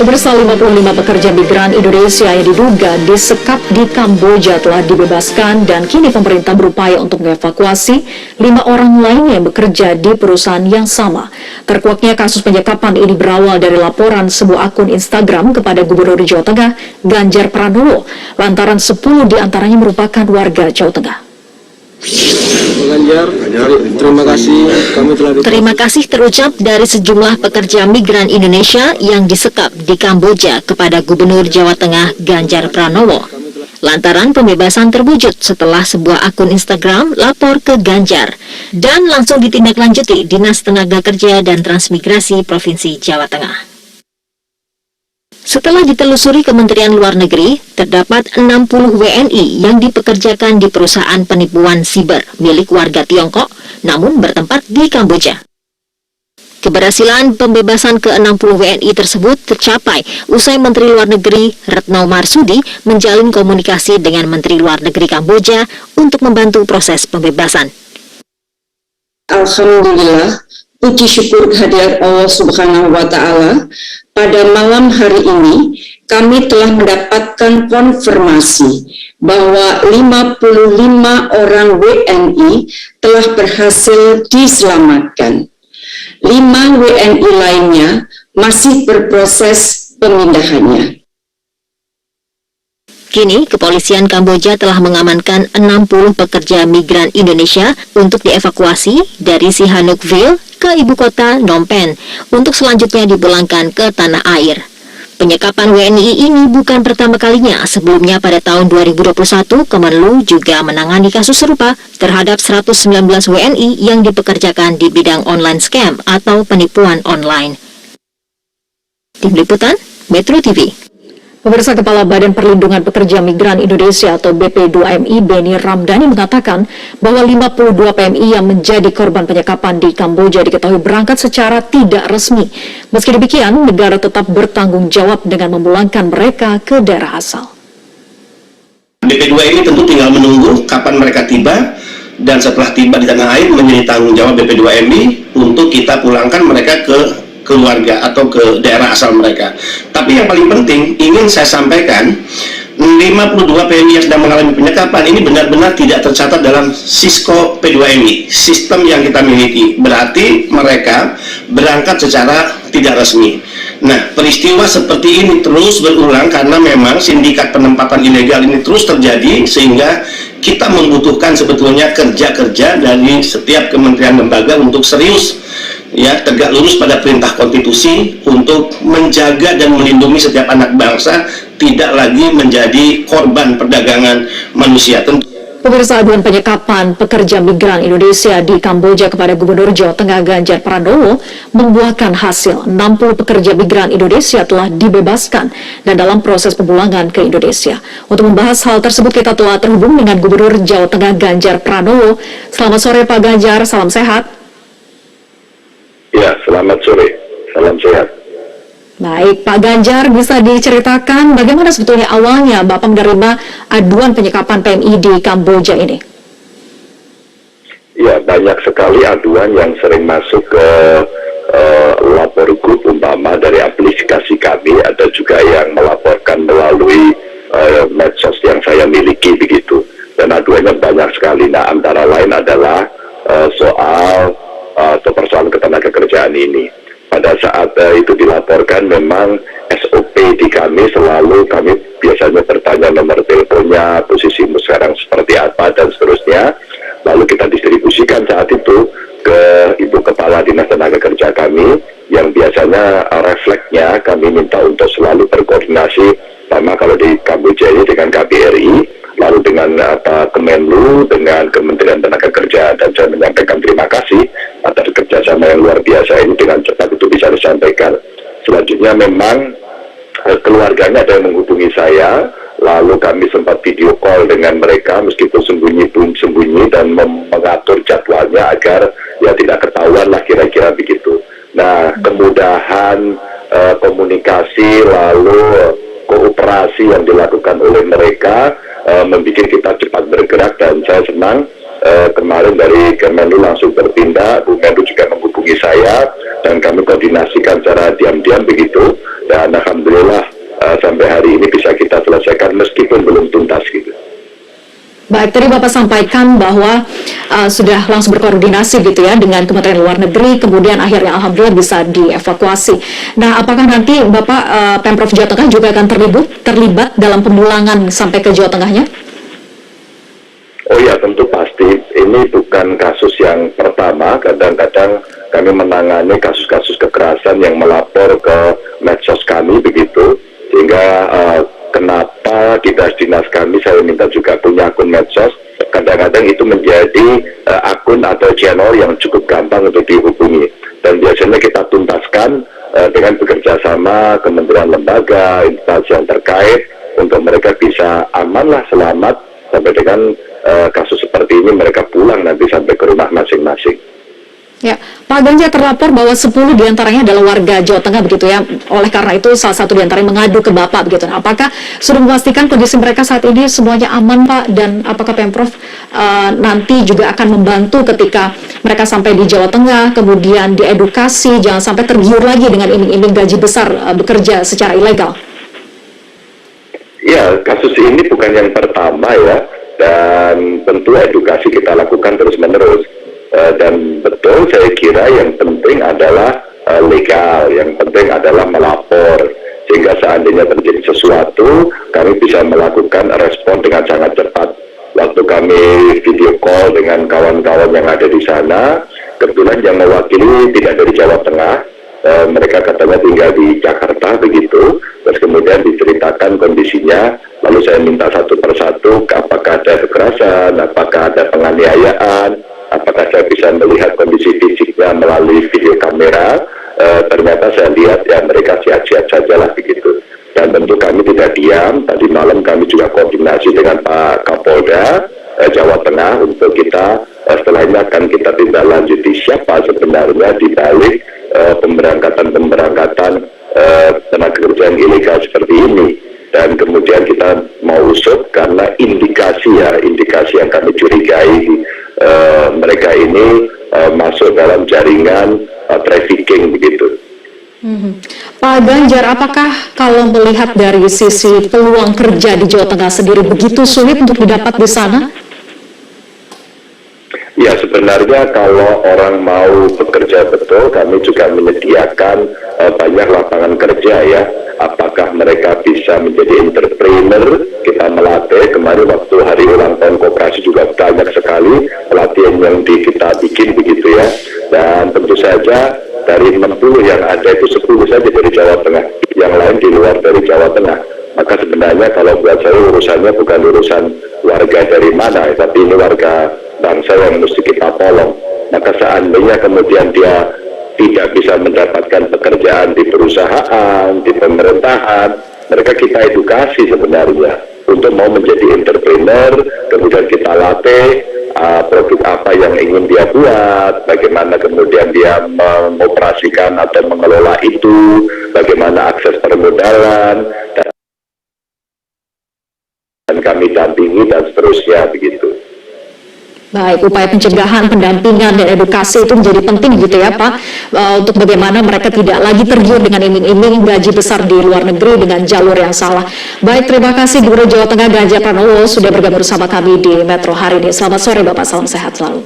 Pemirsa, 55 pekerja migran Indonesia yang diduga disekap di Kamboja telah dibebaskan dan kini pemerintah berupaya untuk mengevakuasi 5 orang lain yang bekerja di perusahaan yang sama. Terkuaknya kasus penyekapan ini berawal dari laporan sebuah akun Instagram kepada Gubernur Jawa Tengah, Ganjar Pranowo, lantaran 10 diantaranya merupakan warga Jawa Tengah. Terima kasih terucap dari sejumlah pekerja migran Indonesia yang disekap di Kamboja kepada Gubernur Jawa Tengah Ganjar Pranowo. Lantaran pembebasan terwujud setelah sebuah akun Instagram lapor ke Ganjar dan langsung ditindaklanjuti Dinas Tenaga Kerja dan Transmigrasi Provinsi Jawa Tengah. Setelah ditelusuri Kementerian Luar Negeri, terdapat 60 WNI yang dipekerjakan di perusahaan penipuan siber milik warga Tiongkok, namun bertempat di Kamboja. Keberhasilan pembebasan ke-60 WNI tersebut tercapai usai Menteri Luar Negeri Retno Marsudi menjalin komunikasi dengan Menteri Luar Negeri Kamboja untuk membantu proses pembebasan. Alhamdulillah, puji syukur kehadirat Allah Subhanahu wa Ta'ala, pada malam hari ini kami telah mendapatkan konfirmasi bahwa 55 orang WNI telah berhasil diselamatkan. 5 WNI lainnya masih berproses pemindahannya. Kini, kepolisian Kamboja telah mengamankan 60 pekerja migran Indonesia untuk dievakuasi dari Sihanoukville ke ibu kota Phnom Penh untuk selanjutnya dipulangkan ke tanah air. Penyekapan WNI ini bukan pertama kalinya. Sebelumnya pada tahun 2021, Kemenlu juga menangani kasus serupa terhadap 119 WNI yang dipekerjakan di bidang online scam atau penipuan online. Tim Liputan, Metro TV. Pemirsa, Kepala Badan Perlindungan Pekerja Migran Indonesia atau BP2MI Beni Ramdhani mengatakan bahwa 52 PMI yang menjadi korban penyekapan di Kamboja diketahui berangkat secara tidak resmi. Meski demikian, negara tetap bertanggung jawab dengan memulangkan mereka ke daerah asal. BP2 ini tentu tinggal menunggu kapan mereka tiba, dan setelah tiba di tanah air menjadi tanggung jawab BP2MI untuk kita pulangkan mereka ke keluarga atau ke daerah asal mereka. Tapi yang paling penting ingin saya sampaikan, 52 PMI yang sedang mengalami penyekapan ini benar-benar tidak tercatat dalam Sisko P2MI, sistem yang kita miliki. Berarti mereka berangkat secara tidak resmi. Nah, peristiwa seperti ini terus berulang karena memang sindikat penempatan ilegal ini terus terjadi, sehingga kita membutuhkan sebetulnya kerja-kerja dari setiap kementerian lembaga untuk serius tegak lurus pada perintah konstitusi untuk menjaga dan melindungi setiap anak bangsa tidak lagi menjadi korban perdagangan manusia. Pemirsa, aduan penyekapan pekerja migran Indonesia di Kamboja kepada Gubernur Jawa Tengah Ganjar Pranowo membuahkan hasil. 60 pekerja migran Indonesia telah dibebaskan dan dalam proses pemulangan ke Indonesia. Untuk membahas hal tersebut kita telah terhubung dengan Gubernur Jawa Tengah Ganjar Pranowo. Selamat sore Pak Ganjar, salam sehat. Ya, selamat sore, salam sehat. Baik, Pak Ganjar, bisa diceritakan bagaimana sebetulnya awalnya Bapak menerima aduan penyekapan PMI di Kamboja ini? Ya, banyak sekali aduan yang sering masuk ke lapor grup umpama dari aplikasi kami, ada juga yang melaporkan melalui medsos yang saya miliki begitu. Dan aduannya banyak sekali. Nah, antara lain adalah soal atau persoalan ketenagakerjaan ini. Pada saat itu dilaporkan, memang SOP di kami selalu kami biasanya bertanya nomor teleponnya, posisimu sekarang seperti apa, dan seterusnya. Lalu kita distribusikan saat itu ke Ibu Kepala Dinas Tenaga Kerja kami, yang biasanya refleksnya kami minta untuk selalu berkoordinasi, sama kalau di Kamboja ini dengan KBRI, lalu dengan Kemenlu, dengan Kementerian Tenaga Kerja, dan saya menyampaikan terima kasih atas kerjasama yang luar biasa ini, dengan cepat itu bisa disampaikan. Selanjutnya memang keluarganya ada yang menghubungi saya, lalu kami sempat video call dengan mereka meskipun sembunyi pun sembunyi, dan mengatur jadwalnya agar ya tidak ketahuan lah, kira-kira begitu. Nah, kemudahan komunikasi lalu kooperasi yang dilakukan oleh mereka membuat kita cepat bergerak, dan saya senang kemarin dari Kemenlu langsung bertindak. Bu Menlu juga menghubungi saya dan kami koordinasikan secara diam-diam begitu, dan alhamdulillah Baik, tadi Bapak sampaikan bahwa sudah langsung berkoordinasi gitu ya dengan Kementerian Luar Negeri, kemudian akhirnya alhamdulillah bisa dievakuasi. Nah, apakah nanti Bapak Pemprov Jawa Tengah juga akan terlibat dalam pemulangan sampai ke Jawa Tengahnya? Oh ya, tentu pasti. Ini bukan kasus yang pertama. Kadang-kadang kami menangani kasus-kasus kekerasan yang melapor ke medsos kami begitu. Sehingga kenapa di dinas kami saya minta juga punya akun medsos. Kadang-kadang itu menjadi akun atau channel yang cukup gampang untuk dihubungi. Dan biasanya kita tuntaskan dengan bekerja sama kementerian lembaga, instansi yang terkait untuk mereka bisa aman lah, selamat sampai dengan kasus seperti ini mereka pulang nanti sampai ke rumah masing-masing. Ya, Pak Ganjar terlapor bahwa 10 diantaranya adalah warga Jawa Tengah begitu ya. Oleh karena itu salah satu diantaranya mengadu ke Bapak begitu. Nah, apakah sudah memastikan kondisi mereka saat ini semuanya aman Pak? Dan apakah Pemprov nanti juga akan membantu ketika mereka sampai di Jawa Tengah, kemudian diedukasi, jangan sampai tergiur lagi dengan iming-iming gaji besar bekerja secara ilegal? Ya, kasus ini bukan yang pertama ya. Dan tentu edukasi kita lakukan terus-menerus. Dan betul saya kira yang penting adalah legal, yang penting adalah melapor. Sehingga seandainya terjadi sesuatu, kami bisa melakukan respon dengan sangat cepat. Waktu kami video call dengan kawan-kawan yang ada di sana, kebetulan yang mewakili tidak dari Jawa Tengah, mereka katanya tinggal di Jakarta begitu. Terus kemudian diceritakan kondisinya, lalu saya minta satu persatu apakah ada kekerasan, apakah ada penganiayaan, apakah saya bisa melihat kondisi fisiknya melalui video kamera. Ternyata saya lihat ya mereka sehat-sehat saja lah begitu. Dan tentu kami tidak diam, tadi malam kami juga koordinasi dengan Pak Kapolda Jawa Tengah untuk kita setelah ini akan kita tindak lanjuti siapa sebenarnya di balik pemberangkatan tenaga kerja yang ilegal seperti ini. Dan kemudian kita mau usut karena indikasi yang kami curigai mereka ini masuk dalam jaringan trafficking begitu. Pak Ganjar, apakah kalau melihat dari sisi peluang kerja di Jawa Tengah sendiri begitu sulit untuk didapat di sana? Ya, sebenarnya kalau orang mau bekerja betul, kami juga menyediakan banyak lapangan kerja ya. Apakah mereka bisa menjadi entrepreneur, kita melatih. Kemarin waktu hari ulang tahun koperasi juga banyak sekali pelatihan yang kita bikin begitu ya. Dan tentu saja dari 60 yang ada itu 10 saja dari Jawa Tengah, yang lain di luar dari Jawa Tengah. Maka sebenarnya kalau buat saya urusannya bukan urusan warga dari mana, tapi ini warga bangsa yang mesti kita tolong. Maka seandainya kemudian dia tidak bisa mendapatkan pekerjaan di perusahaan, di pemerintahan, mereka kita edukasi sebenarnya untuk mau menjadi entrepreneur, kemudian kita latih produk apa yang ingin dia buat, bagaimana kemudian dia mengoperasikan atau mengelola itu, bagaimana akses permodalan, dan kami dampingi dan seterusnya begitu. Baik, upaya pencegahan, pendampingan, dan edukasi itu menjadi penting gitu ya Pak, untuk bagaimana mereka tidak lagi tergiur dengan iming-iming gaji besar di luar negeri dengan jalur yang salah. Baik, terima kasih Gubernur Jawa Tengah Ganjar Pranowo sudah bergabung bersama kami di Metro hari ini. Selamat sore Bapak, salam sehat selalu.